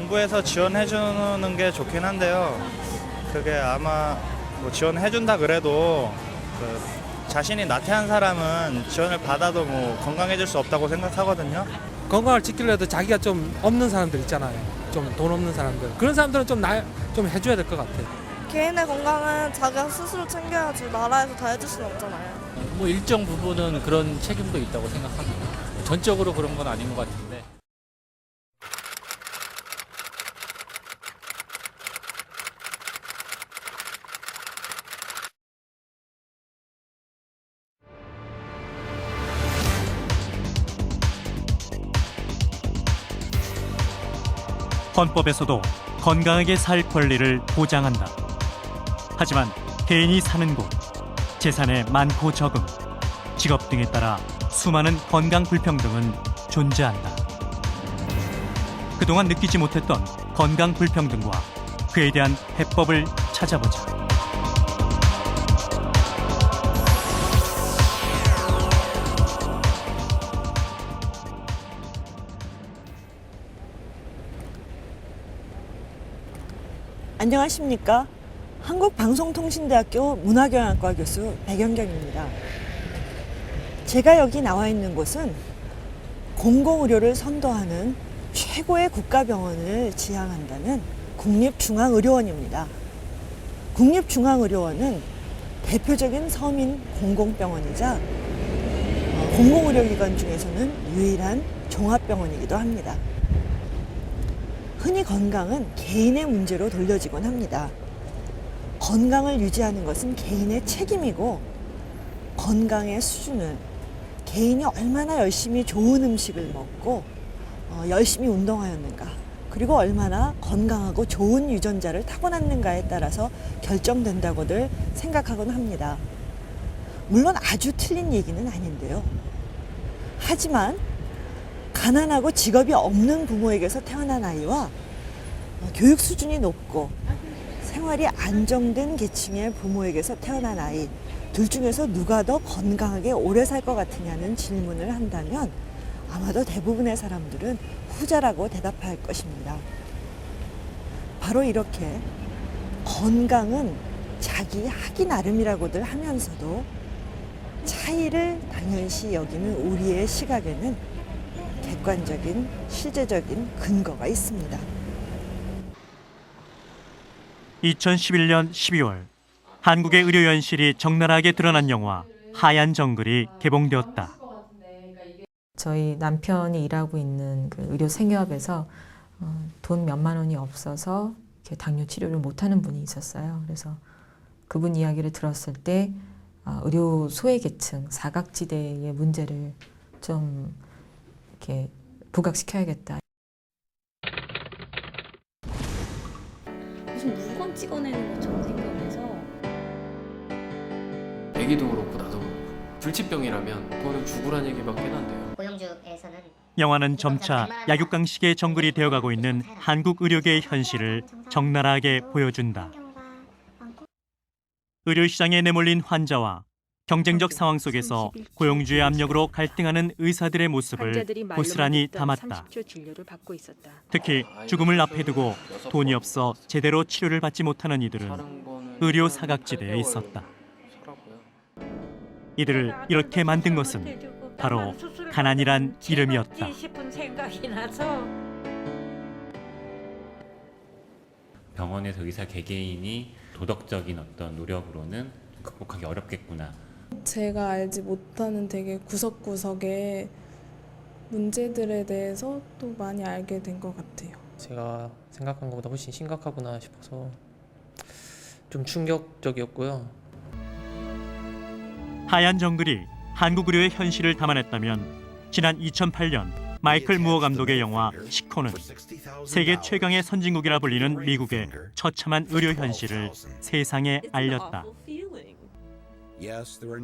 정부에서 지원해 주는 게 좋긴 한데요. 그게 아마 뭐 지원해 준다 그래도 자신이 나태한 사람은 지원을 받아도 뭐 건강해질 수 없다고 생각하거든요. 건강을 지키려도 자기가 좀 없는 사람들 있잖아요. 좀 돈 없는 사람들. 그런 사람들은 좀 해줘야 될 것 같아요. 개인의 건강은 자기가 스스로 챙겨야지 나라에서 다 해줄 수는 없잖아요. 뭐 일정 부분은 그런 책임도 있다고 생각합니다. 전적으로 그런 건 아닌 것 같은데. 헌법에서도 건강하게 살 권리를 보장한다. 하지만 개인이 사는 곳, 재산의 많고 적음, 직업 등에 따라 수많은 건강 불평등은 존재한다. 그동안 느끼지 못했던 건강 불평등과 그에 대한 해법을 찾아보자. 안녕하십니까. 한국방송통신대학교 문화경영학과 교수 백연경입니다. 제가 여기 나와 있는 곳은 공공의료를 선도하는 최고의 국가병원을 지향한다는 국립중앙의료원입니다. 국립중앙의료원은 대표적인 서민 공공병원이자 공공의료기관 중에서는 유일한 종합병원이기도 합니다. 흔히 건강은 개인의 문제로 돌려지곤 합니다. 건강을 유지하는 것은 개인의 책임이고 건강의 수준은 개인이 얼마나 열심히 좋은 음식을 먹고 열심히 운동하였는가, 그리고 얼마나 건강하고 좋은 유전자를 타고났는가에 따라서 결정된다고들 생각하곤 합니다. 물론 아주 틀린 얘기는 아닌데요. 하지만 가난하고 직업이 없는 부모에게서 태어난 아이와 교육 수준이 높고 생활이 안정된 계층의 부모에게서 태어난 아이, 둘 중에서 누가 더 건강하게 오래 살 것 같으냐는 질문을 한다면 아마도 대부분의 사람들은 후자라고 대답할 것입니다. 바로 이렇게 건강은 자기 하기 나름이라고들 하면서도 차이를 당연시 여기는 우리의 시각에는 객관적인 실제적인 근거가 있습니다. 2011년 12월 한국의 의료 현실이 적나라하게 드러난 영화 하얀 정글이 개봉되었다. 저희 남편이 일하고 있는 그 의료 생협에서 돈 몇만 원이 없어서 이렇게 당뇨 치료를 못하는 분이 있었어요. 그래서 그분 이야기를 들었을 때 의료 소외계층, 사각지대의 문제를 좀 이렇게 부각시켜야겠다. 무슨 물건 찍어내는 것처럼 생각해서. 애기도 그렇고 나도 그렇고 불치병이라면 그거는 죽으란 얘기밖에 안 돼요. 고용주에서는 영화는 점차 약육강식의 정글이 되어가고 있는 한국 의료계의 현실을 적나라하게 보여준다. 의료시장에 내몰린 환자와 경쟁적 상황 속에서 고용주의 압력으로 갈등하는 의사들의 모습을 고스란히 담았다. 특히 죽음을 앞에 두고 돈이 없어 제대로 치료를 받지 못하는 이들은 의료 사각지대에 있었다. 이들을 이렇게 만든 것은 바로 가난이란 이름이었다. 병원에서 의사 개개인이 도덕적인 어떤 노력으로는 극복하기 어렵겠구나. 제가 알지 못하는 되게 구석구석의 문제들에 대해서 또 많이 알게 된 것 같아요. 제가 생각한 것보다 훨씬 심각하구나 싶어서 좀 충격적이었고요. 하얀 정글이 한국 의료의 현실을 담아냈다면 지난 2008년 마이클 무어 감독의 영화 시코는 세계 최강의 선진국이라 불리는 미국의 처참한 의료 현실을 세상에 알렸다.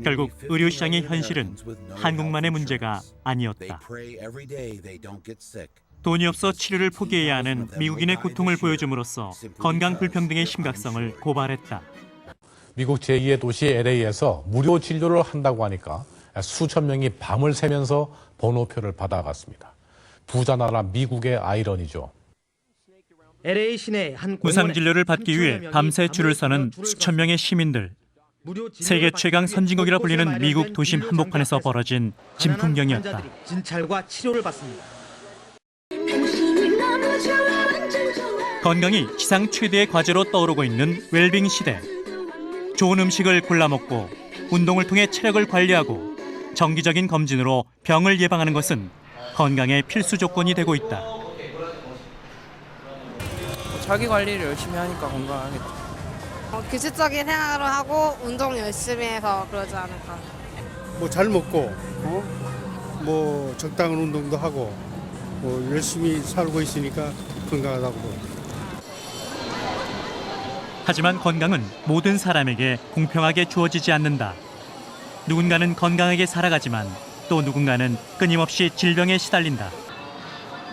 결국 의료시장의 현실은 한국만의 문제가 아니었다. 돈이 없어 치료를 포기해야 하는 미국인의 고통을 보여줌으로써 건강 불평등의 심각성을 고발했다. 미국 제2의 도시 LA에서 무료 진료를 한다고 하니까 수천 명이 밤을 새면서 번호표를 받아갔습니다. 부자 나라 미국의 아이러니죠. LA 시내 한 무상 공원에 진료를 받기 위해 3천여 밤새 명이 줄을 서는 줄을 수천 명의 시민들. 무료 진료를 세계 받기 최강 위해 선진국이라 곳곳에 불리는 마련된 미국 도심 진료 한복판에서 장소 앞에서 벌어진 가난한 진풍경이었다. 환자들이 진찰과 치료를 받습니다. 건강이 지상 최대의 과제로 떠오르고 있는 웰빙 시대. 좋은 음식을 골라 먹고 운동을 통해 체력을 관리하고 정기적인 검진으로 병을 예방하는 것은 건강의 필수 조건이 되고 있다. 자기 관리를 열심히 하니까 건강하겠죠. 규칙적인 생활을 하고 운동 열심히 해서 그러지 않을까. 뭐 잘 먹고 뭐 적당한 운동도 하고 뭐 열심히 살고 있으니까 건강하다고 봅니다. 하지만 건강은 모든 사람에게 공평하게 주어지지 않는다. 누군가는 건강하게 살아가지만 또 누군가는 끊임없이 질병에 시달린다.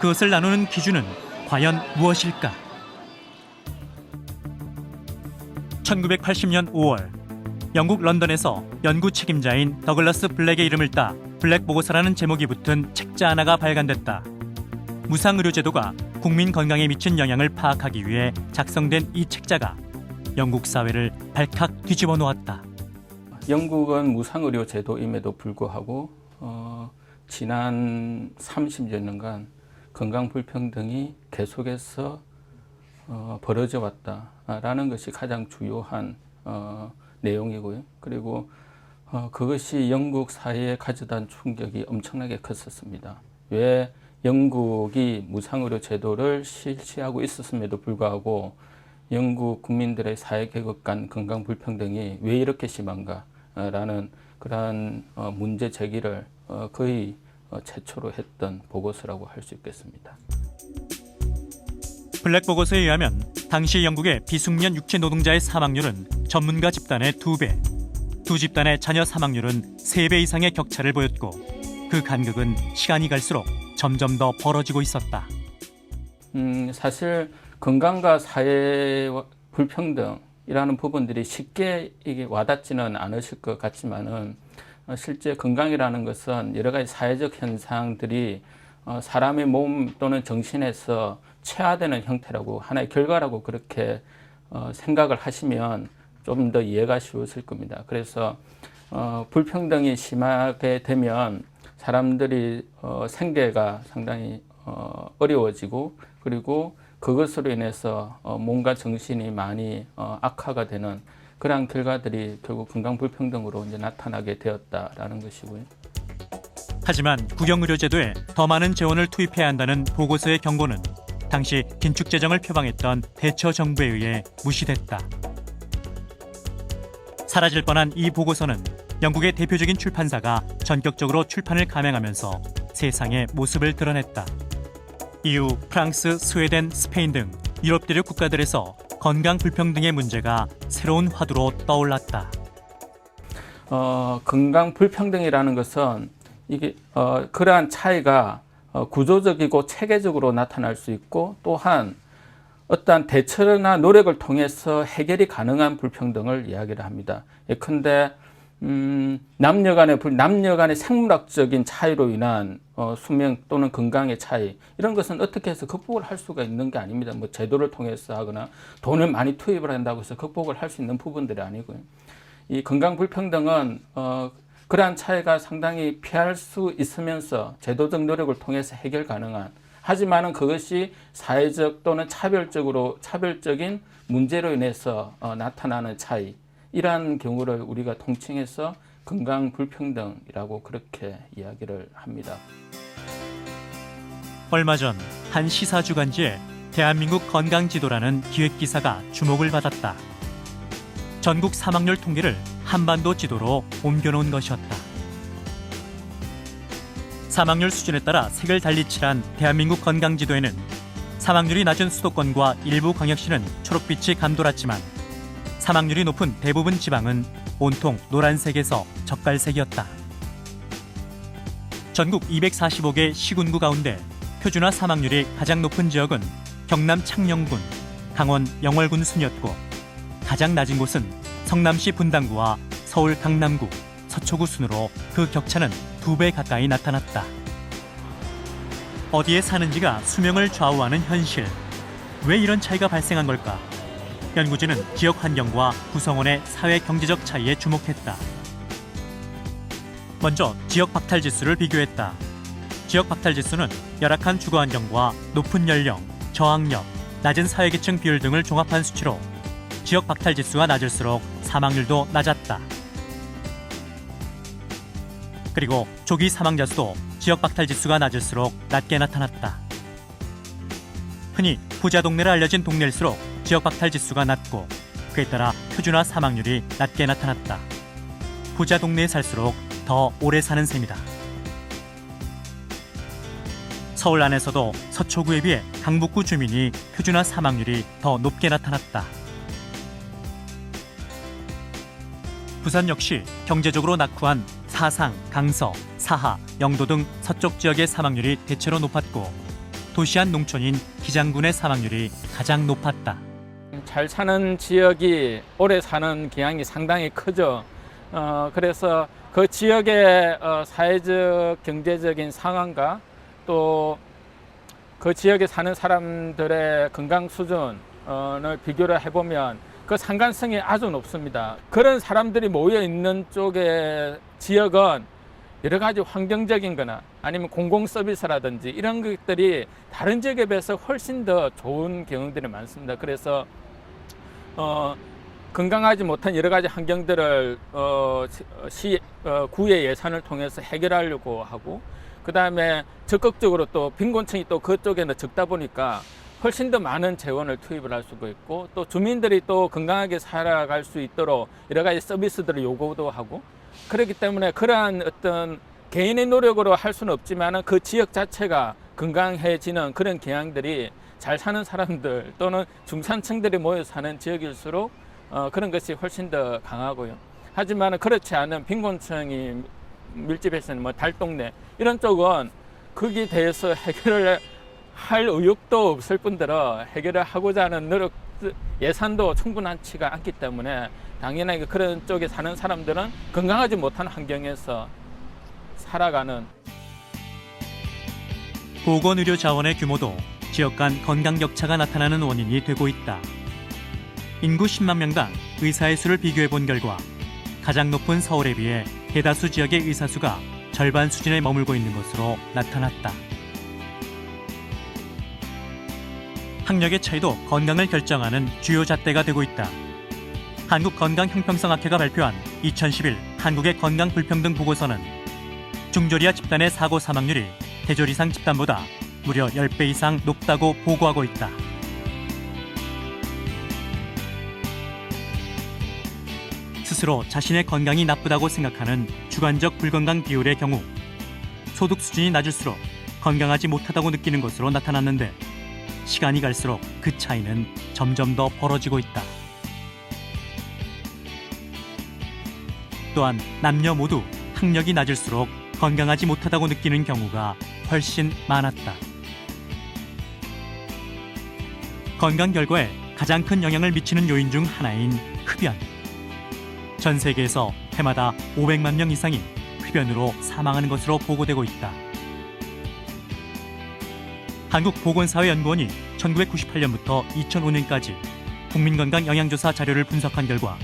그것을 나누는 기준은 과연 무엇일까? 1980년 5월 영국 런던에서 연구 책임자인 더글라스 블랙의 이름을 따 블랙 보고서라는 제목이 붙은 책자 하나가 발간됐다. 무상의료제도가 국민 건강에 미친 영향을 파악하기 위해 작성된 이 책자가 영국 사회를 발칵 뒤집어 놓았다. 영국은 무상의료 제도임에도 불구하고 지난 30여 년간 건강 불평등이 계속해서 벌어져 왔다라는 것이 가장 주요한 내용이고요. 그리고 그것이 영국 사회에 가져다 충격이 엄청나게 컸었습니다. 왜 영국이 무상의료 제도를 실시하고 있었음에도 불구하고 영국 국민들의 사회계급 간 건강 불평등이 왜 이렇게 심한가라는 그러한 문제 제기를 거의 최초로 했던 보고서라고 할 수 있겠습니다. 블랙 보고서에 의하면 당시 영국의 비숙련 육체 노동자의 사망률은 전문가 집단의 2배, 두 집단의 자녀 사망률은 3배 이상의 격차를 보였고 그 간극은 시간이 갈수록 점점 더 벌어지고 있었다. 사실 건강과 사회 불평등이라는 부분들이 쉽게 이게 와닿지는 않으실 것 같지만은 실제 건강이라는 것은 여러 가지 사회적 현상들이 사람의 몸 또는 정신에서 체화되는 형태라고 하나의 결과라고 그렇게 생각을 하시면 좀 더 이해가 쉬우실 겁니다. 그래서 불평등이 심하게 되면 사람들이 생계가 상당히 어려워지고 그리고 그것으로 인해서 몸과 정신이 많이 악화가 되는 그러한 결과들이 결국 건강 불평등으로 이제 나타나게 되었다라는 것이고요. 하지만 국영의료제도에 더 많은 재원을 투입해야 한다는 보고서의 경고는 당시 긴축 재정을 표방했던 대처 정부에 의해 무시됐다. 사라질 뻔한 이 보고서는 영국의 대표적인 출판사가 전격적으로 출판을 감행하면서 세상의 모습을 드러냈다. 이후 프랑스, 스웨덴, 스페인 등 유럽 대륙 국가들에서 건강 불평등의 문제가 새로운 화두로 떠올랐다. 건강 불평등이라는 것은 이게 그러한 차이가 구조적이고 체계적으로 나타날 수 있고 또한 어떠한 대처나 노력을 통해서 해결이 가능한 불평등을 이야기를 합니다. 예컨대 남녀 간의 생물학적인 차이로 인한 수명 또는 건강의 차이 이런 것은 어떻게 해서 극복을 할 수가 있는 게 아닙니다. 뭐 제도를 통해서 하거나 돈을 많이 투입을 한다고 해서 극복을 할 수 있는 부분들이 아니고요. 이 건강 불평등은 그러한 차이가 상당히 피할 수 있으면서 제도적 노력을 통해서 해결 가능한 하지만은 그것이 사회적 또는 차별적인 문제로 인해서 나타나는 차이 이러한 경우를 우리가 통칭해서 건강 불평등이라고 그렇게 이야기를 합니다. 얼마 전 한 시사 주간지에 대한민국 건강지도라는 기획기사가 주목을 받았다. 전국 사망률 통계를 한반도 지도로 옮겨놓은 것이었다. 사망률 수준에 따라 색을 달리 칠한 대한민국 건강지도에는 사망률이 낮은 수도권과 일부 광역시는 초록빛이 감돌았지만 사망률이 높은 대부분 지방은 온통 노란색에서 젓갈색이었다. 전국 245개 시군구 가운데 표준화 사망률이 가장 높은 지역은 경남 창녕군, 강원 영월군 순이었고 가장 낮은 곳은 성남시 분당구와 서울 강남구, 서초구 순으로 그 격차는 2배 가까이 나타났다. 어디에 사는지가 수명을 좌우하는 현실. 왜 이런 차이가 발생한 걸까? 연구진은 지역 환경과 구성원의 사회 경제적 차이에 주목했다. 먼저 지역 박탈 지수를 비교했다. 지역 박탈 지수는 열악한 주거 환경과 높은 연령, 저학력, 낮은 사회계층 비율 등을 종합한 수치로 지역 박탈 지수가 낮을수록 사망률도 낮았다. 그리고 조기 사망자 수도 지역 박탈 지수가 낮을수록 낮게 나타났다. 흔히 부자 동네로 알려진 동네일수록 지역 박탈 지수가 낮고 그에 따라 표준화 사망률이 낮게 나타났다. 부자 동네에 살수록 더 오래 사는 셈이다. 서울 안에서도 서초구에 비해 강북구 주민이 표준화 사망률이 더 높게 나타났다. 부산 역시 경제적으로 낙후한 사상, 강서, 사하, 영도 등 서쪽 지역의 사망률이 대체로 높았고 도시한 농촌인 기장군의 사망률이 가장 높았다. 잘 사는 지역이 오래 사는 경향이 상당히 크죠. 그래서 그 지역의 사회적, 경제적인 상황과 또 그 지역에 사는 사람들의 건강 수준을 비교를 해보면 그 상관성이 아주 높습니다. 그런 사람들이 모여 있는 쪽의 지역은 여러 가지 환경적인 거나 아니면 공공 서비스라든지 이런 것들이 다른 지역에 비해서 훨씬 더 좋은 경우들이 많습니다. 그래서 건강하지 못한 여러 가지 환경들을 구의 예산을 통해서 해결하려고 하고, 그 다음에 적극적으로 또 빈곤층이 또 그쪽에는 적다 보니까 훨씬 더 많은 재원을 투입을 할 수가 있고, 또 주민들이 또 건강하게 살아갈 수 있도록 여러 가지 서비스들을 요구도 하고, 그렇기 때문에 그러한 어떤 개인의 노력으로 할 수는 없지만 그 지역 자체가 건강해지는 그런 경향들이 잘 사는 사람들 또는 중산층들이 모여 사는 지역일수록 그런 것이 훨씬 더 강하고요. 하지만 그렇지 않은 빈곤층이 밀집해서 있는 달동네 이런 쪽은 거기에 대해서 해결을 할 의욕도 없을 뿐더러 해결을 하고자 하는 노력, 예산도 충분하지가 않기 때문에 당연하게 그런 쪽에 사는 사람들은 건강하지 못한 환경에서 살아가는. 보건의료 자원의 규모도 지역 간 건강 격차가 나타나는 원인이 되고 있다. 인구 10만 명당 의사의 수를 비교해 본 결과 가장 높은 서울에 비해 대다수 지역의 의사 수가 절반 수준에 머물고 있는 것으로 나타났다. 학력의 차이도 건강을 결정하는 주요 잣대가 되고 있다. 한국건강형평성학회가 발표한 2011 한국의 건강불평등 보고서는 중저리아 집단의 사고 사망률이 대저리상 집단보다 무려 10배 이상 높다고 보고하고 있다. 스스로 자신의 건강이 나쁘다고 생각하는 주관적 불건강 비율의 경우 소득 수준이 낮을수록 건강하지 못하다고 느끼는 것으로 나타났는데, 시간이 갈수록 그 차이는 점점 더 벌어지고 있다. 또한 남녀 모두 학력이 낮을수록 건강하지 못하다고 느끼는 경우가 훨씬 많았다. 건강 결과에 가장 큰 영향을 미치는 요인 중 하나인 흡연. 전 세계에서 해마다 500만 명 이상이 흡연으로 사망하는 것으로 보고되고 있다. 한국보건사회연구원이 1998년부터 2005년까지 국민건강 영양조사 자료를 분석한 결과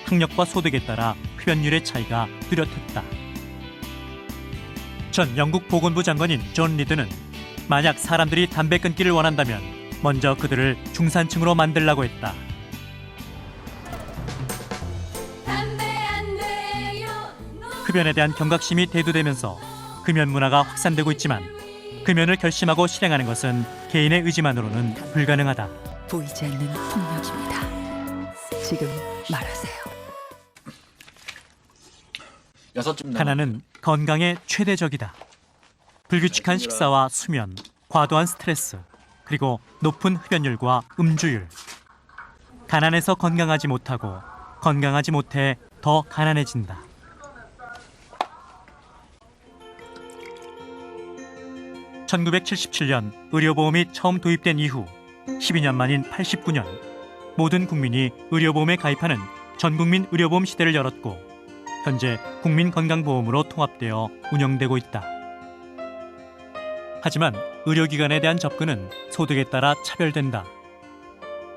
학력과 소득에 따라 흡연율의 차이가 뚜렷했다. 전 영국 보건부 장관인 존 리드는 만약 사람들이 담배 끊기를 원한다면 먼저 그들을 중산층으로 만들라고 했다. 흡연에 대한 경각심이 대두되면서 금연 문화가 확산되고 있지만 금연을 결심하고 실행하는 것은 개인의 의지만으로는 불가능하다. 보이지 않는 폭력입니다. 지금 말하세요. 하나는 건강에 최대적이다. 불규칙한 식사와 수면, 과도한 스트레스, 그리고 높은 흡연율과 음주율. 가난해서 건강하지 못하고 건강하지 못해 더 가난해진다. (1977년) 의료보험이 처음 도입된 이후 12년 만인 89년 모든 국민이 의료보험에 가입하는 전국민 의료보험 시대를 열었고, 현재 국민건강보험으로 통합되어 운영되고 있다. 하지만 의료기관에 대한 접근은 소득에 따라 차별된다.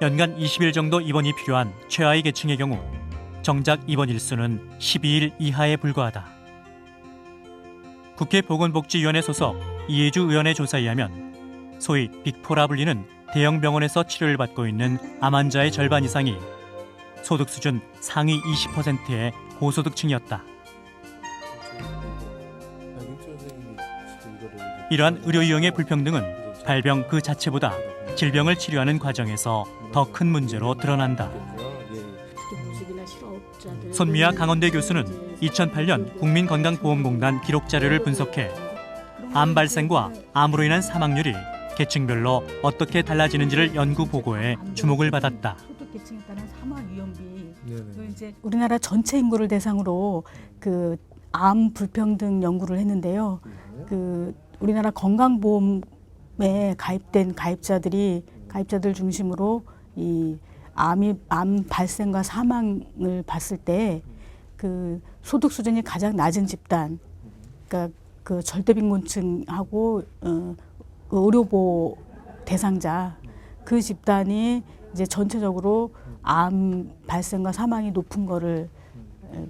연간 20일 정도 입원이 필요한 최하위 계층의 경우 정작 입원 일수는 12일 이하에 불과하다. 국회 보건복지위원회 소속 이혜주 의원의 조사에 의하면 소위 빅4라 불리는 대형 병원에서 치료를 받고 있는 암 환자의 절반 이상이 소득 수준 상위 20%의 고소득층이었다. 이러한 의료 이용의 불평등은 발병 그 자체보다 질병을 치료하는 과정에서 더 큰 문제로 드러난다. 손미아 강원대 교수는 2008년 국민건강보험공단 기록 자료를 분석해 암 발생과 암으로 인한 사망률이 계층별로 어떻게 달라지는지를 연구 보고에 주목을 받았다. 계층에 따른 사망 위험비. 이제 우리나라 전체 인구를 대상으로 그 암 불평등 연구를 했는데요. 그 우리나라 건강보험에 가입된 가입자들 중심으로 이 암 발생과 사망을 봤을 때 그 소득 수준이 가장 낮은 집단, 그러니까 그 절대빈곤층하고 의료보호 대상자 그 집단이 이제 전체적으로 암 발생과 사망이 높은 거를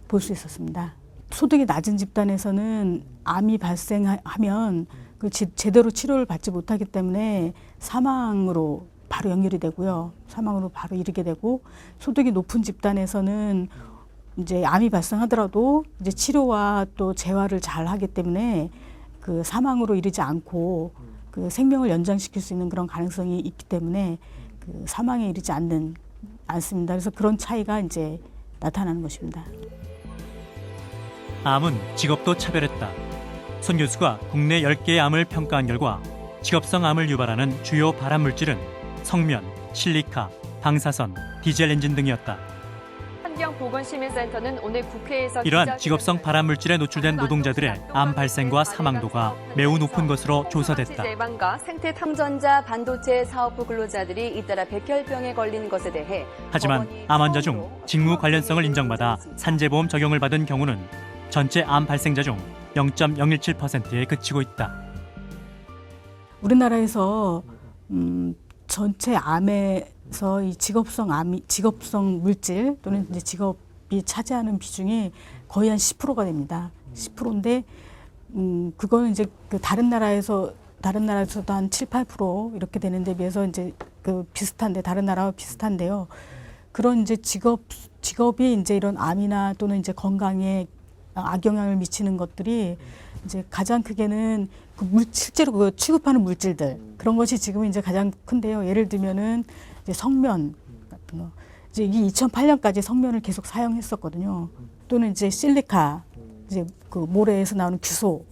볼 수 있었습니다. 소득이 낮은 집단에서는 암이 발생하면 그 제대로 치료를 받지 못하기 때문에 사망으로 바로 연결이 되고요. 사망으로 바로 이르게 되고, 소득이 높은 집단에서는 이제 암이 발생하더라도 이제 치료와 또 재활을 잘 하기 때문에 그 사망으로 이르지 않고 그 생명을 연장시킬 수 있는 그런 가능성이 있기 때문에 그 사망에 이르지 않습니다. 그래서 그런 차이가 이제 나타나는 것입니다. 암은 직업도 차별했다. 손 교수가 국내 10개의 암을 평가한 결과 직업성 암을 유발하는 주요 발암물질은 성면, 실리카, 방사선, 디젤 엔진 등이었다. 환경보건시민센터는 오늘 국회에서 이러한 직업성 발암물질에 노출된 노동자들의 암 발생과 사망도가 매우 높은 것으로 조사됐다. 예방과 생태 탐전자 반도체 사업부 근로자들이 잇따라 백혈병에 걸린 것에 대해 하지만 암 환자 중 직무 관련성을 인정받아 산재보험 적용을 받은 경우는 전체 암 발생자 중 0.017%에 그치고 있다. 우리나라에서 전체 암에서 이 직업성 물질 또는 이제 직업이 차지하는 비중이 거의 한 10%가 됩니다. 10%인데 그거는 이제 그 다른 나라에서도 한 7, 8% 이렇게 되는 데 비해서 이제 그 비슷한데, 다른 나라와 비슷한데요. 그런 이제 직업이 이제 이런 암이나 또는 이제 건강에 악영향을 미치는 것들이 이제 가장 크게는 실제로 그 취급하는 물질들, 그런 것이 지금 이제 가장 큰데요. 예를 들면은 이제 성면 같은 거, 이제 이 2008년까지 성면을 계속 사용했었거든요. 또는 이제 실리카, 이제 그 모래에서 나오는 규소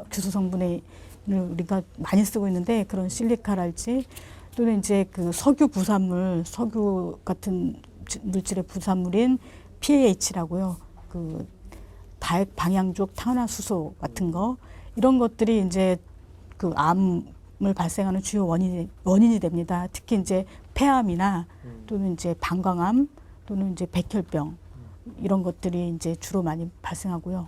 성분을 우리가 많이 쓰고 있는데, 그런 실리카랄지 또는 이제 그 석유 같은 물질의 부산물인 PAH라고요. 그 다액 방향족 탄화수소 같은 거, 이런 것들이 이제 그 암을 발생하는 주요 원인이 됩니다. 특히 이제 폐암이나 또는 이제 방광암 또는 이제 백혈병, 이런 것들이 이제 주로 많이 발생하고요.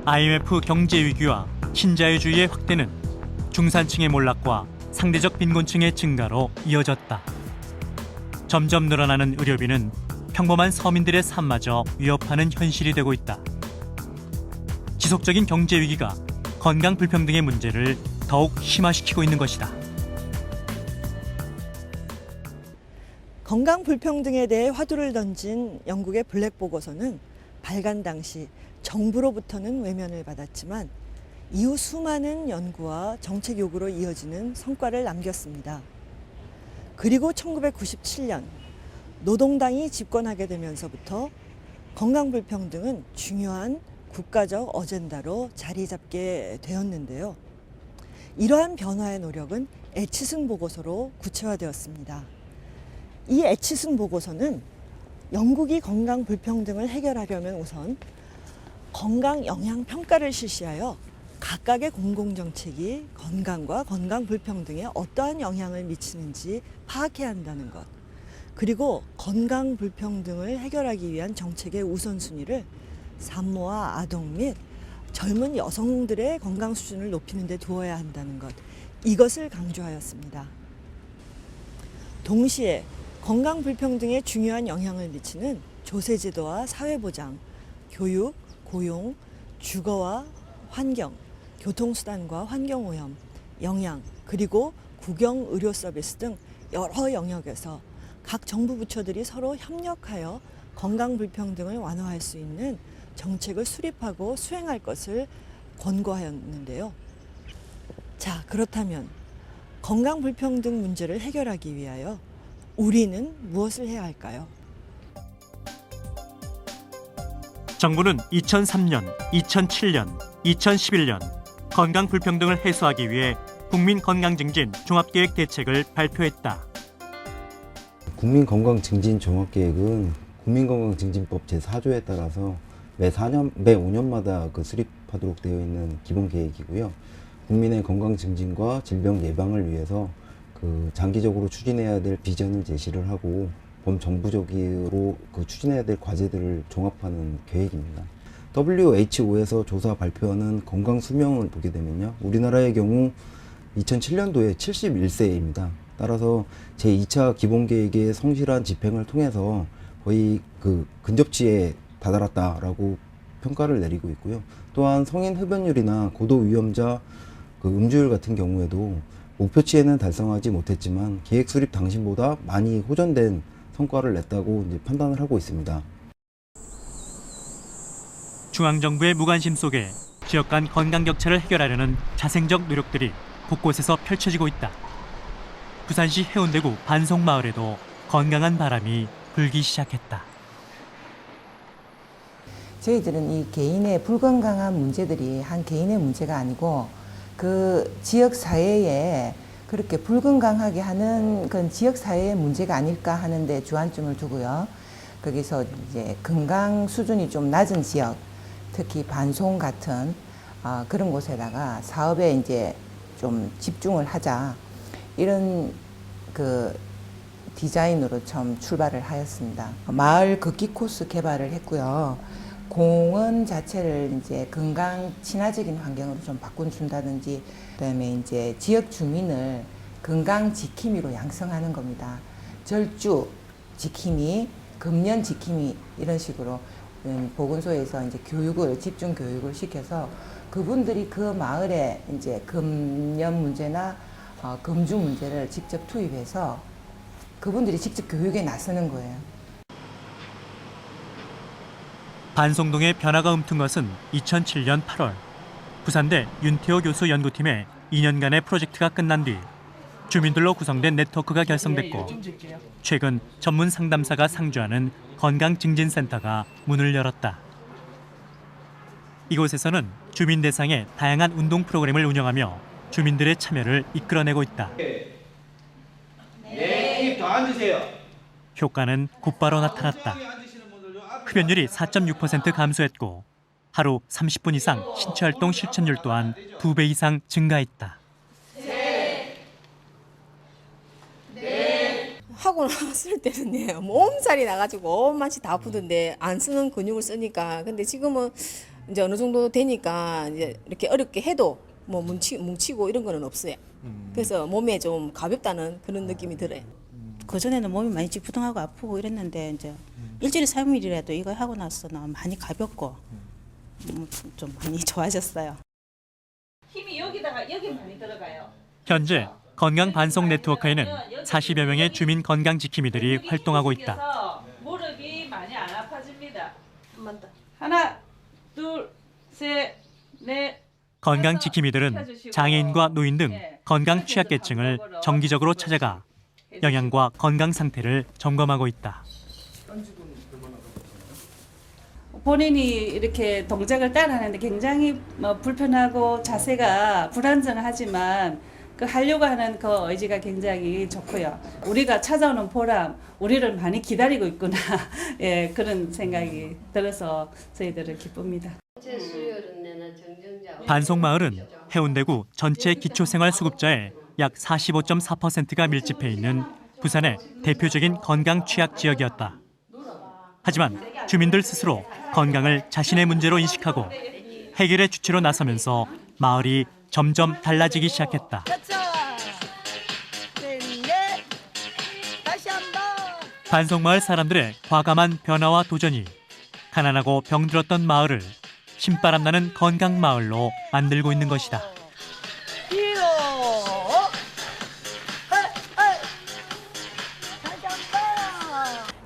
IMF 경제 위기와 신자유주의의 확대는 중산층의 몰락과 상대적 빈곤층의 증가로 이어졌다. 점점 늘어나는 의료비는 평범한 서민들의 삶마저 위협하는 현실이 되고 있다. 지속적인 경제 위기가 건강 불평등의 문제를 더욱 심화시키고 있는 것이다. 건강 불평등에 대해 화두를 던진 영국의 블랙 보고서는 발간 당시 정부로부터는 외면을 받았지만 이후 수많은 연구와 정책 요구로 이어지는 성과를 남겼습니다. 그리고 1997년 노동당이 집권하게 되면서부터 건강 불평등은 중요한 국가적 어젠다로 자리 잡게 되었는데요. 이러한 변화의 노력은 애치슨 보고서로 구체화되었습니다. 이 애치슨 보고서는 영국이 건강 불평등을 해결하려면 우선 건강 영향 평가를 실시하여 각각의 공공정책이 건강과 건강 불평등에 어떠한 영향을 미치는지 파악해야 한다는 것, 그리고 건강 불평등을 해결하기 위한 정책의 우선순위를 산모와 아동 및 젊은 여성들의 건강 수준을 높이는 데 두어야 한다는 것, 이것을 강조하였습니다. 동시에 건강 불평등에 중요한 영향을 미치는 조세제도와 사회보장, 교육, 고용, 주거와 환경, 교통수단과 환경오염, 영양, 그리고 국영 의료 서비스 등 여러 영역에서 각 정부 부처들이 서로 협력하여 건강 불평등을 완화할 수 있는 정책을 수립하고 수행할 것을 권고하였는데요. 자, 그렇다면 건강 불평등 문제를 해결하기 위하여 우리는 무엇을 해야 할까요? 정부는 2003년, 2007년, 2011년 건강 불평등을 해소하기 위해 국민건강증진 종합계획 대책을 발표했다. 국민건강증진 종합계획은 국민건강증진법 제4조에 따라서 매 5년마다 수립하도록 되어 있는 기본계획이고요. 국민의 건강증진과 질병 예방을 위해서 장기적으로 추진해야 될 비전을 제시를 하고 범정부적으로 추진해야 될 과제들을 종합하는 계획입니다. WHO에서 조사 발표하는 건강 수명을 보게 되면요, 우리나라의 경우 2007년도에 71세입니다. 따라서 제2차 기본계획의 성실한 집행을 통해서 거의 근접치에 다다랐다라고 평가를 내리고 있고요. 또한 성인 흡연율이나 고도 위험자 음주율 같은 경우에도 목표치에는 달성하지 못했지만 계획 수립 당시보다 많이 호전된 성과를 냈다고 판단을 하고 있습니다. 중앙정부의 무관심 속에 지역 간 건강 격차를 해결하려는 자생적 노력들이 곳곳에서 펼쳐지고 있다. 부산시 해운대구 반송마을에도 건강한 바람이 불기 시작했다. 저희들은 이 개인의 불건강한 문제들이 한 개인의 문제가 아니고 그 지역 사회에 그렇게 불건강하게 하는 그런 지역 사회의 문제가 아닐까 하는데 주안점을 두고요. 거기서 이제 건강 수준이 좀 낮은 지역, 특히 반송 같은 그런 곳에다가 사업에 이제 좀 집중을 하자, 이런 디자인으로 처음 출발을 하였습니다. 마을 걷기 코스 개발을 했고요. 공원 자체를 이제 건강 친화적인 환경으로 좀 바꿔준다든지, 그다음에 이제 지역 주민을 건강 지킴이로 양성하는 겁니다. 절주 지킴이, 금연 지킴이 이런 식으로 보건소에서 이제 집중 교육을 시켜서 그분들이 그 마을에 이제 금연 문제나 금주 문제를 직접 투입해서 그분들이 직접 교육에 나서는 거예요. 반송동의 변화가 움튼 것은 2007년 8월 부산대 윤태호 교수 연구팀의 2년간의 프로젝트가 끝난 뒤 주민들로 구성된 네트워크가 결성됐고, 최근 전문 상담사가 상주하는 건강증진센터가 문을 열었다. 이곳에서는 주민 대상의 다양한 운동 프로그램을 운영하며 주민들의 참여를 이끌어내고 있다. 네, 더 앉으세요. 효과는 곧바로 나타났다. 흡연율이 4.6% 감소했고 하루 30분 이상 신체 활동 실천율 또한 2배 이상 증가했다. 하고 났을 때는 몸살이 나가지고 온 맛이 다 아프던데 안 쓰는 근육을 쓰니까. 근데 지금은 이제 어느 정도 되니까 이제 이렇게 어렵게 해도 뭐 뭉치고 이런 거는 없어요. 그래서 몸에 좀 가볍다는 그런 느낌이 들어요. 그전에는 몸이 많이 찌뿌둥하고 아프고 이랬는데 이제 일주일에 3일이라도 이거 하고 나서는 많이 가볍고 좀 많이 좋아졌어요. 힘이 여기 많이 들어가요. 현재 건강 반송 네트워크에는 40여 명의 주민 건강 지킴이들이 활동하고 있다. 무릎이 많이 안 아파집니다. 한 번 더. 하나, 둘, 셋, 넷. 건강 지킴이들은 장애인과 노인 등 건강 취약계층을 정기적으로 찾아가 영양과 건강 상태를 점검하고 있다. 본인이 이렇게 동작을 따라하는데 굉장히 불편하고 자세가 불안정하지만 하려고 하는 그 의지가 굉장히 좋고요. 우리가 찾아오는 보람, 우리를 많이 기다리고 있구나. 예, 그런 생각이 들어서 저희들은 기쁩니다. 반송마을은 해운대구 전체 기초생활수급자의 약 45.4%가 밀집해 있는 부산의 대표적인 건강 취약 지역이었다. 하지만 주민들 스스로 건강을 자신의 문제로 인식하고 해결의 주체로 나서면서 마을이 점점 달라지기 시작했다. 반송마을 사람들의 과감한 변화와 도전이 가난하고 병들었던 마을을 신바람 나는 건강마을로 만들고 있는 것이다.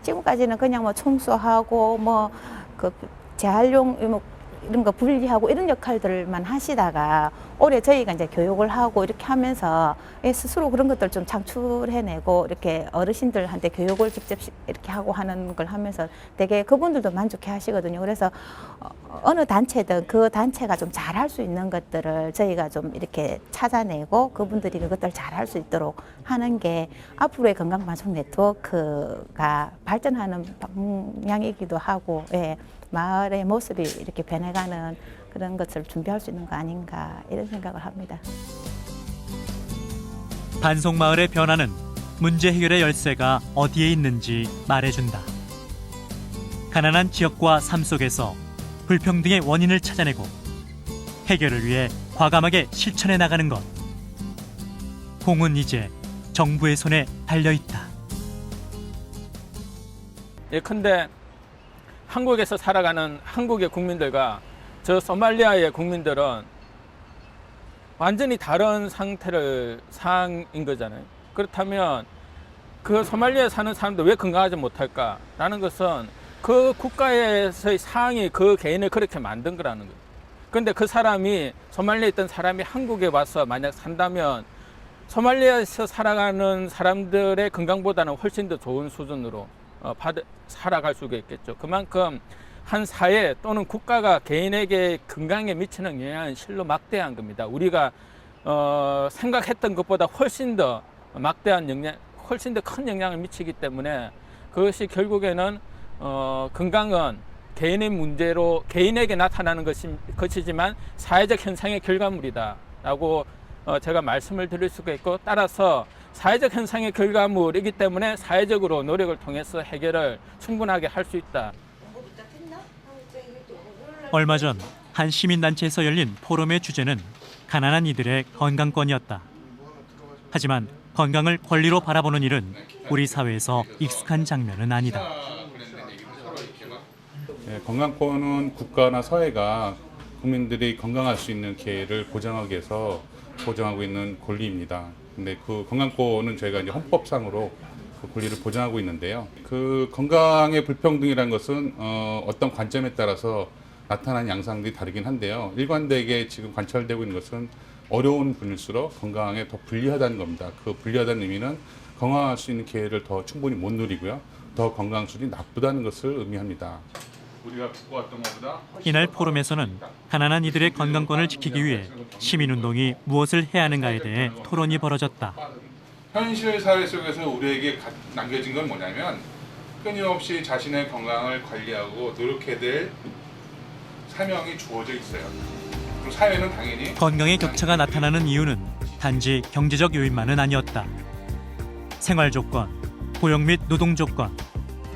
지금까지는 그냥 뭐 청소하고 뭐 그 재활용 뭐 이런 거 분리하고 이런 역할들만 하시다가 올해 저희가 이제 교육을 하고 이렇게 하면서 스스로 그런 것들 좀 창출해내고 이렇게 어르신들한테 교육을 직접 이렇게 하고 하는 걸 하면서 되게 그분들도 만족해 하시거든요. 그래서 어느 단체든 그 단체가 좀 잘할 수 있는 것들을 저희가 좀 이렇게 찾아내고 그분들이 그것들 잘할 수 있도록 하는 게 앞으로의 건강방송 네트워크가 발전하는 방향이기도 하고, 예, 마을의 모습이 이렇게 변해가는 그런 것을 준비할 수 있는 거 아닌가 이런 생각을 합니다. 반송마을의 변화는 문제 해결의 열쇠가 어디에 있는지 말해준다. 가난한 지역과 삶 속에서 불평등의 원인을 찾아내고 해결을 위해 과감하게 실천해 나가는 것. 공은 이제 정부의 손에 달려있다. 예컨대 한국에서 살아가는 한국의 국민들과 저 소말리아의 국민들은 완전히 다른 상황인 거잖아요. 그렇다면 그 소말리아에 사는 사람들 왜 건강하지 못할까라는 것은 그 국가에서의 상황이 그 개인을 그렇게 만든 거라는 거예요. 그런데 그 사람이 소말리아에 있던 사람이 한국에 와서 만약 산다면 소말리아에서 살아가는 사람들의 건강보다는 훨씬 더 좋은 수준으로 살아갈 수가 있겠죠. 그만큼 한 사회 또는 국가가 개인에게 건강에 미치는 영향은 실로 막대한 겁니다. 우리가 생각했던 것보다 훨씬 더 막대한 영향, 훨씬 더 큰 영향을 미치기 때문에 그것이 결국에는 건강은 개인의 문제로 개인에게 나타나는 것이지만 사회적 현상의 결과물이다라고 제가 말씀을 드릴 수가 있고, 따라서 사회적 현상의 결과물이기 때문에 사회적으로 노력을 통해서 해결을 충분하게 할 수 있다. 얼마 전 한 시민단체에서 열린 포럼의 주제는 가난한 이들의 건강권이었다. 하지만 건강을 권리로 바라보는 일은 우리 사회에서 익숙한 장면은 아니다. 네, 건강권은 국가나 사회가 국민들이 건강할 수 있는 기회를 보장하기 위해서 보장하고 있는 권리입니다. 근데 그 건강권은 저희가 이제 헌법상으로 그 권리를 보장하고 있는데요. 그 건강의 불평등이라는 것은 어떤 관점에 따라서 나타나는 양상들이 다르긴 한데요. 일관되게 지금 관찰되고 있는 것은 어려운 분일수록 건강에 더 불리하다는 겁니다. 그 불리하다는 의미는 건강할 수 있는 기회를 더 충분히 못 누리고요. 더 건강 수준이 나쁘다는 것을 의미합니다. 우리가 겪어왔던 것보다 이날 포럼에서는 가난한 이들의 건강권을 지키기 위해 시민운동이 무엇을 해야 하는가에 대해 토론이 벌어졌다. 현실 사회 속에서 우리에게 남겨진 건 뭐냐면 끊임없이 자신의 건강을 관리하고 노력해야 될 사명이 주어져 있어요. 그럼 사회는 당연히 건강의 격차가 나타나는 이유는 단지 경제적 요인만은 아니었다. 생활 조건, 고용 및 노동 조건,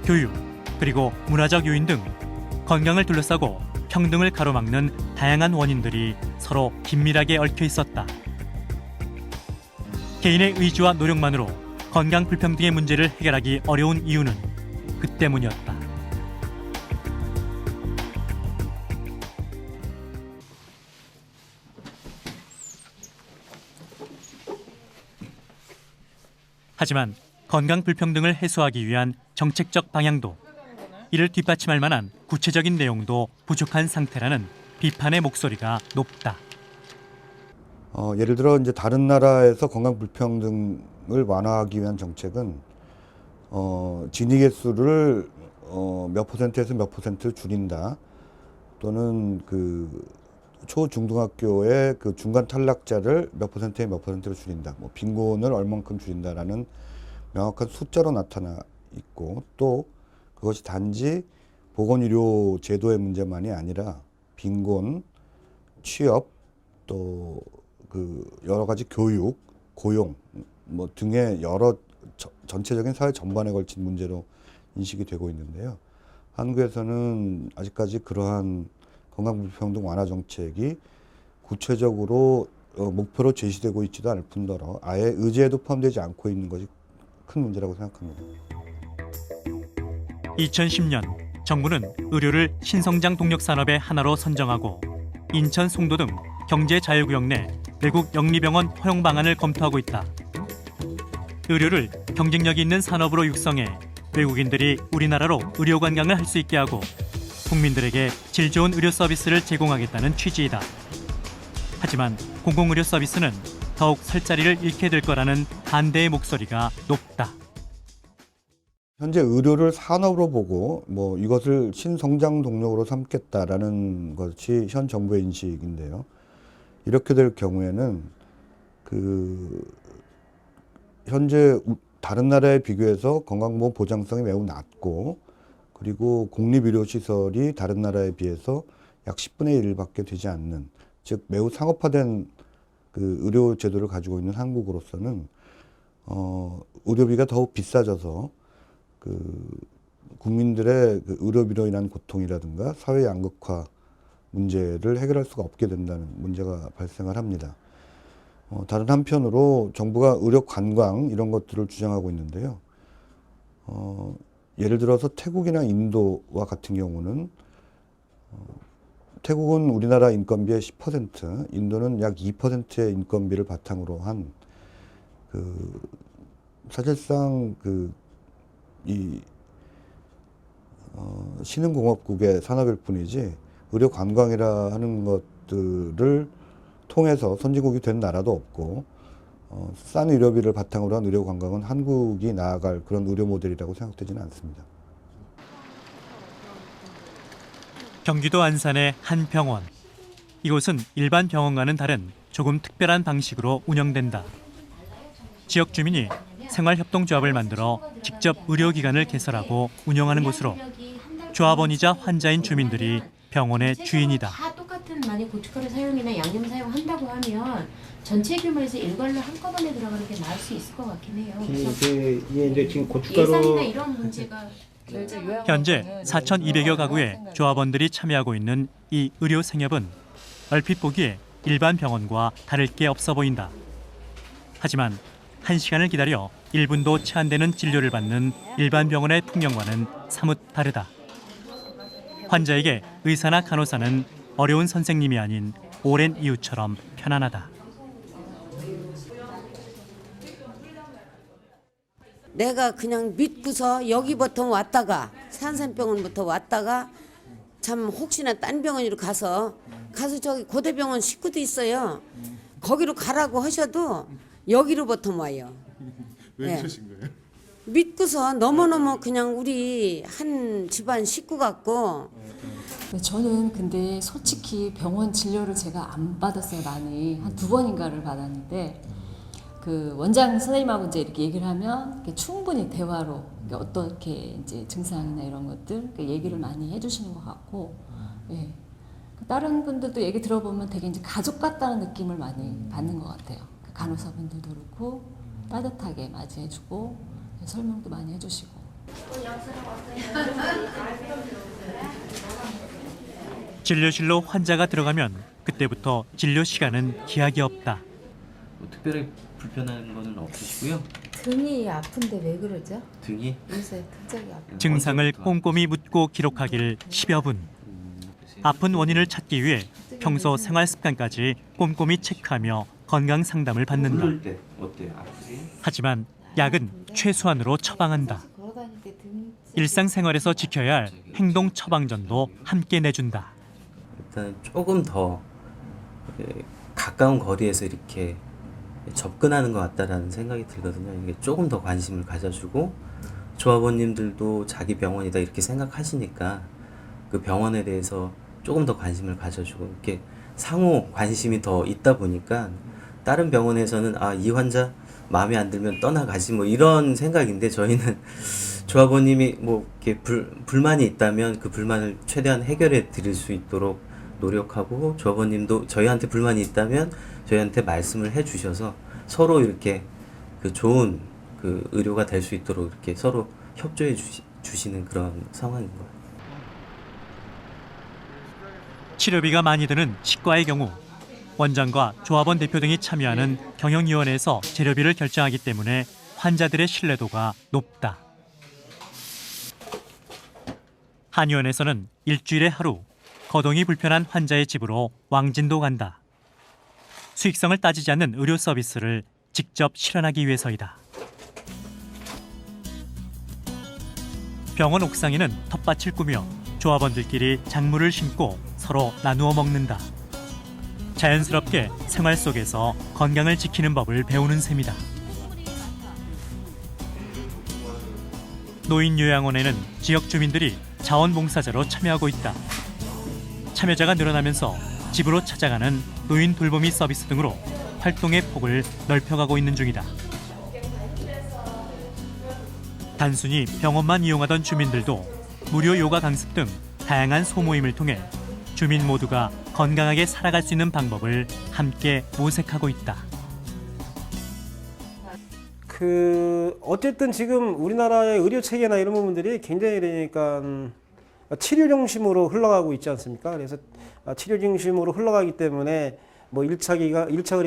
교육, 그리고 문화적 요인 등 건강을 둘러싸고 평등을 가로막는 다양한 원인들이 서로 긴밀하게 얽혀 있었다. 개인의 의지와 노력만으로 건강 불평등의 문제를 해결하기 어려운 이유는 그 때문이었다. 하지만 건강 불평등을 해소하기 위한 정책적 방향도, 이를 뒷받침할 만한 구체적인 내용도 부족한 상태라는 비판의 목소리가 높다. 예를 들어 이제 다른 나라에서 건강 불평등을 완화하기 위한 정책은 진위 개수를 몇 퍼센트에서 몇 퍼센트 줄인다, 또는 그 초중등학교의 그 중간 탈락자를 몇 퍼센트에 몇 퍼센트로 줄인다, 뭐 빈곤을 얼만큼 줄인다라는 명확한 숫자로 나타나 있고, 또 그것이 단지 보건의료 제도의 문제만이 아니라 빈곤, 취업, 또 그 여러 가지 교육, 고용 뭐 등의 여러 전체적인 사회 전반에 걸친 문제로 인식이 되고 있는데요. 한국에서는 아직까지 그러한 건강불평등 완화 정책이 구체적으로 목표로 제시되고 있지도 않을 뿐더러 아예 의제에도 포함되지 않고 있는 것이 큰 문제라고 생각합니다. 2010년 정부는 의료를 신성장 동력 산업의 하나로 선정하고 인천, 송도 등 경제자유구역 내 외국 영리병원 허용 방안을 검토하고 있다. 의료를 경쟁력 있는 산업으로 육성해 외국인들이 우리나라로 의료 관광을 할 수 있게 하고 국민들에게 질 좋은 의료 서비스를 제공하겠다는 취지이다. 하지만 공공의료 서비스는 더욱 설 자리를 잃게 될 거라는 반대의 목소리가 높다. 현재 의료를 산업으로 보고 이것을 신성장 동력으로 삼겠다라는 것이 현 정부의 인식인데요. 이렇게 될 경우에는 현재 다른 나라에 비교해서 건강보험 보장성이 매우 낮고 그리고 공립의료시설이 다른 나라에 비해서 약 10분의 1밖에 되지 않는, 즉 매우 상업화된 의료 제도를 가지고 있는 한국으로서는 의료비가 더욱 비싸져서 국민들의 의료비로 인한 고통이라든가 사회 양극화 문제를 해결할 수가 없게 된다는 문제가 발생을 합니다. 다른 한편으로 정부가 의료 관광 이런 것들을 주장하고 있는데요. 예를 들어서 태국이나 인도와 같은 경우는 태국은 우리나라 인건비의 10%, 인도는 약 2%의 인건비를 바탕으로 한 사실상 신흥공업국의 산업일 뿐이지 의료 관광이라 하는 것들을 통해서 선진국이 된 나라도 없고 싼 의료비를 바탕으로 한 의료 관광은 한국이 나아갈 그런 의료 모델이라고 생각되지는 않습니다. 경기도 안산의 한 병원. 이곳은 일반 병원과는 다른 조금 특별한 방식으로 운영된다. 지역 주민이 생활협동조합을 만들어 직접 의료기관을 개설하고 운영하는 곳으로 조합원이자 환자인 주민들이 병원의 주인이다. 다 똑같은 만약 고춧가루 사용이나 양념 사용한다고 하면 전체 규모에서 일괄로 한꺼번에 들어가는 게 나을 수 있을 것 같긴 해요. 이게 지금 고춧가루 예산이나 이런 문제가 현재 4,200여 가구의 조합원들이 참여하고 있는 이 의료 생협은 얼핏 보기에 일반 병원과 다를 게 없어 보인다. 하지만 1시간을 기다려 1분도 채 안 되는 진료를 받는 일반 병원의 풍경과는 사뭇 다르다. 환자에게 의사나 간호사는 어려운 선생님이 아닌 오랜 이웃처럼 편안하다. 내가 그냥 믿고서 여기부터 왔다가 산산병원부터 왔다가 참 혹시나 딴 병원으로 가서 저기 고대병원 식구도 있어요. 거기로 가라고 하셔도 여기로부터 와요. 왜 그러신 거예요? 믿고서 너무너무 그냥 우리 한 집안 식구 같고. 저는 근데 솔직히 병원 진료를 제가 안 받았어요. 많이 한 2번인가를 받았는데 그 원장 선생님하고 이제 이렇게 얘기를 하면 충분히 대화로 어떻게 이제 증상이나 이런 것들 얘기를 많이 해주시는 것 같고, 예. 다른 분들도 얘기 들어보면 되게 이제 가족 같다는 느낌을 많이 받는 것 같아요. 간호사분들도 그렇고 따뜻하게 맞이해주고 설명도 많이 해주시고. 진료실로 환자가 들어가면 그때부터 진료 시간은 기약이 없다. 특별히 불편한 거는 없으시고요? 등이 아픈데 왜 그러죠? 등이? 요새 갑자기 아픈. 증상을 꼼꼼히 묻고 기록하길 10여 분. 아픈 원인을 찾기 위해 평소 생활 습관까지 꼼꼼히 체크하며 건강 상담을 받는다. 부를 때 어때요? 아프세요? 하지만 약은 최소한으로 처방한다. 일상생활에서 지켜야 할 행동 처방전도 함께 내준다. 일단 조금 더 가까운 거리에서 이렇게 접근하는 것 같다라는 생각이 들거든요. 이게 조금 더 관심을 가져주고 조합원님들도 자기 병원이다 이렇게 생각하시니까 그 병원에 대해서 조금 더 관심을 가져주고 이렇게 상호 관심이 더 있다 보니까 다른 병원에서는 이 환자 마음에 안 들면 떠나가지 뭐 이런 생각인데 저희는 조합원님이 뭐 이렇게 불만이 있다면 그 불만을 최대한 해결해 드릴 수 있도록 노력하고 조합원님도 저희한테 불만이 있다면 저희한테 말씀을 해 주셔서 서로 이렇게 그 좋은 그 의료가 될 수 있도록 이렇게 서로 협조해 주시는 그런 상황인 거예요. 치료비가 많이 드는 치과의 경우 원장과 조합원 대표 등이 참여하는 경영위원회에서 재료비를 결정하기 때문에 환자들의 신뢰도가 높다. 한의원에서는 일주일에 하루 거동이 불편한 환자의 집으로 왕진도 간다. 수익성을 따지지 않는 의료 서비스를 직접 실현하기 위해서이다. 병원 옥상에는 텃밭을 꾸며 조합원들끼리 작물을 심고 서로 나누어 먹는다. 자연스럽게 생활 속에서 건강을 지키는 법을 배우는 셈이다. 노인요양원에는 지역 주민들이 자원봉사자로 참여하고 있다. 참여자가 늘어나면서 집으로 찾아가는 노인 돌보미 서비스 등으로 활동의 폭을 넓혀가고 있는 중이다. 단순히 병원만 이용하던 주민들도 무료 요가 강습 등 다양한 소모임을 통해 주민 모두가 건강하게 살아갈 수 있는 방법을 함께 모색하고 있다. 어쨌든 지금 우리나라의 의료 체계나 이런 부분들이 굉장히 그러니까 치료 중심으로 흘러가고 있지 않습니까? 그래서 치료 중심으로 흘러가기 때문에 뭐 1차 의료기관, 2차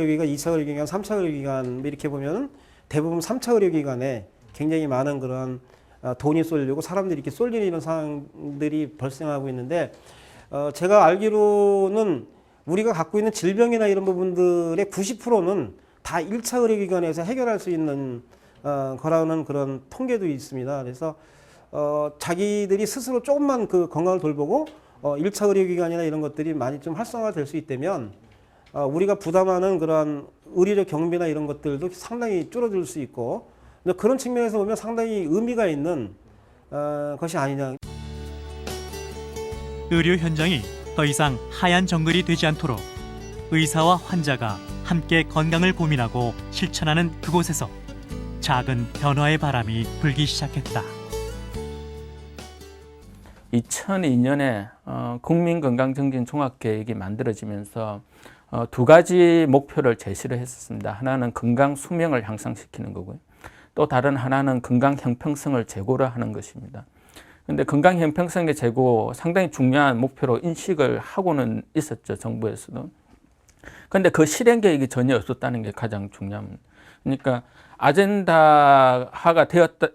의료기관, 3차 의료기관 이렇게 보면 대부분 3차 의료기관에 굉장히 많은 그런 돈이 쏠리고 사람들이 이렇게 쏠리는 이런 상황들이 발생하고 있는데 제가 알기로는 우리가 갖고 있는 질병이나 이런 부분들의 90%는 다 1차 의료기관에서 해결할 수 있는 거라는 그런 통계도 있습니다. 그래서 자기들이 스스로 조금만 그 건강을 돌보고 1차 의료기관이나 이런 것들이 많이 좀 활성화될 수 있다면 우리가 부담하는 그러한 의료적 경비나 이런 것들도 상당히 줄어들 수 있고 그런 측면에서 보면 상당히 의미가 있는 것이 아니냐. 의료 현장이 더 이상 하얀 정글이 되지 않도록 의사와 환자가 함께 건강을 고민하고 실천하는 그곳에서 작은 변화의 바람이 불기 시작했다. 2002년에 국민건강증진 종합계획이 만들어지면서 두 가지 목표를 제시를 했었습니다. 하나는 건강 수명을 향상시키는 거고요. 또 다른 하나는 건강 형평성을 제고를 하는 것입니다. 그런데 건강 형평성의 제고 상당히 중요한 목표로 인식을 하고는 있었죠, 정부에서도. 그런데 그 실행 계획이 전혀 없었다는 게 가장 중요합니다. 그러니까 아젠다화가 되었다,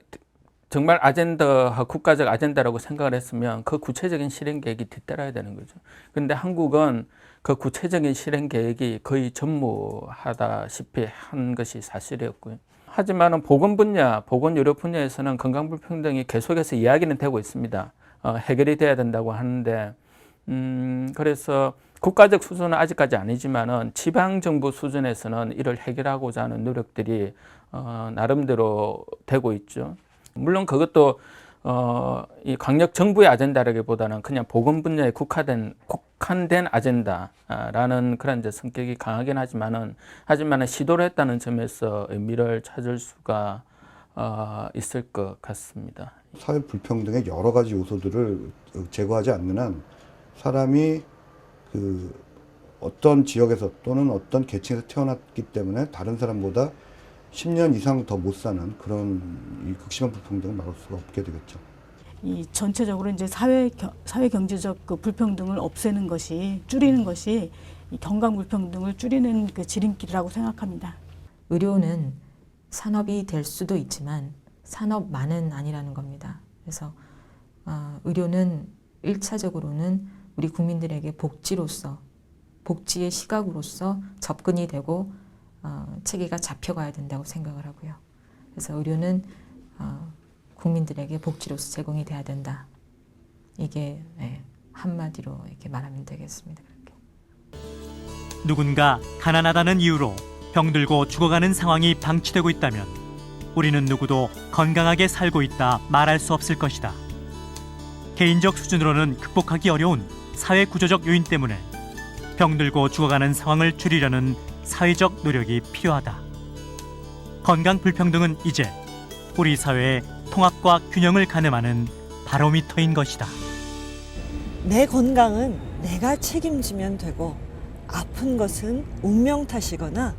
정말 아젠다화, 국가적 아젠다라고 생각을 했으면 그 구체적인 실행 계획이 뒤따라야 되는 거죠. 그런데 한국은 그 구체적인 실행 계획이 거의 전무하다시피 한 것이 사실이었고요. 하지만 보건 분야, 보건의료 분야에서는 건강불평등이 계속해서 이야기는 되고 있습니다. 해결이 돼야 된다고 하는데 그래서 국가적 수준은 아직까지 아니지만은 지방정부 수준에서는 이를 해결하고자 하는 노력들이 나름대로 되고 있죠. 물론 그것도 이 강력 정부의 아젠다라기보다는 그냥 보건 분야에 국한된 아젠다라는 그런 이제 성격이 강하긴 하지만은 시도를 했다는 점에서 의미를 찾을 수가 있을 것 같습니다. 사회 불평등의 여러 가지 요소들을 제거하지 않는 한 사람이 그 어떤 지역에서 또는 어떤 계층에서 태어났기 때문에 다른 사람보다 10년 이상 더 못 사는 그런 이 극심한 불평등을 막을 수가 없게 되겠죠. 이 전체적으로 이제 사회 경제적 그 불평등을 없애는 것이, 줄이는 것이 이 건강 불평등을 줄이는 그 지름길이라고 생각합니다. 의료는 산업이 될 수도 있지만 산업만은 아니라는 겁니다. 그래서 의료는 1차적으로는 우리 국민들에게 복지로서, 복지의 시각으로서 접근이 되고 체계가 잡혀가야 된다고 생각을 하고요. 그래서 의료는 국민들에게 복지로서 제공이 돼야 된다. 이게 한마디로 이렇게 말하면 되겠습니다. 그렇게. 누군가 가난하다는 이유로 병들고 죽어가는 상황이 방치되고 있다면 우리는 누구도 건강하게 살고 있다 말할 수 없을 것이다. 개인적 수준으로는 극복하기 어려운 사회 구조적 요인 때문에 병들고 죽어가는 상황을 줄이려는 사회적 노력이 필요하다. 건강 불평등은 이제 우리 사회의 통합과 균형을 가늠하는 바로미터인 것이다. 내 건강은 내가 책임지면 되고 아픈 것은 운명 탓이거나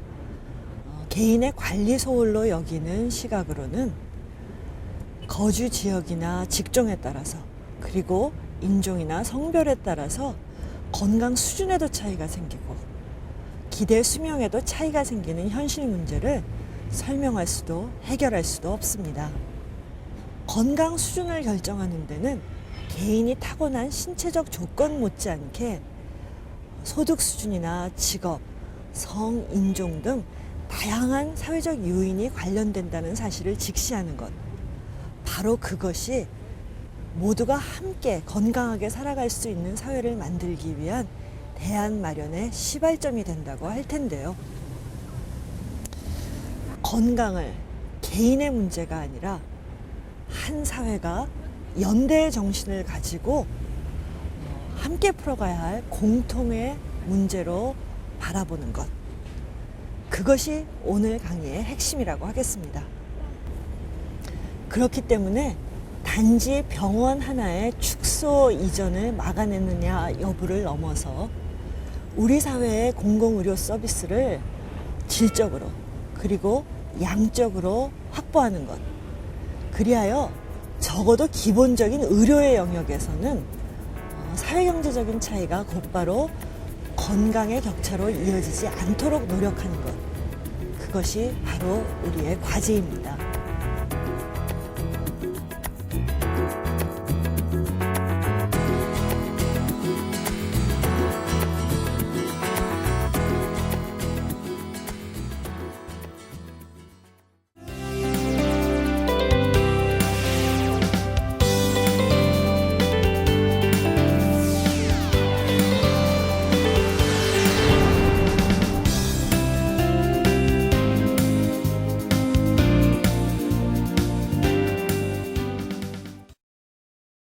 개인의 관리 소홀로 여기는 시각으로는 거주 지역이나 직종에 따라서 그리고 인종이나 성별에 따라서 건강 수준에도 차이가 생기고 기대 수명에도 차이가 생기는 현실 문제를 설명할 수도 해결할 수도 없습니다. 건강 수준을 결정하는 데는 개인이 타고난 신체적 조건 못지않게 소득 수준이나 직업, 성, 인종 등 다양한 사회적 요인이 관련된다는 사실을 직시하는 것. 바로 그것이 모두가 함께 건강하게 살아갈 수 있는 사회를 만들기 위한 대안 마련의 시발점이 된다고 할 텐데요. 건강을 개인의 문제가 아니라 한 사회가 연대의 정신을 가지고 함께 풀어가야 할 공통의 문제로 바라보는 것. 그것이 오늘 강의의 핵심이라고 하겠습니다. 그렇기 때문에 단지 병원 하나의 축소 이전을 막아내느냐 여부를 넘어서 우리 사회의 공공의료 서비스를 질적으로 그리고 양적으로 확보하는 것. 그리하여 적어도 기본적인 의료의 영역에서는 사회경제적인 차이가 곧바로 건강의 격차로 이어지지 않도록 노력하는 것. 그것이 바로 우리의 과제입니다.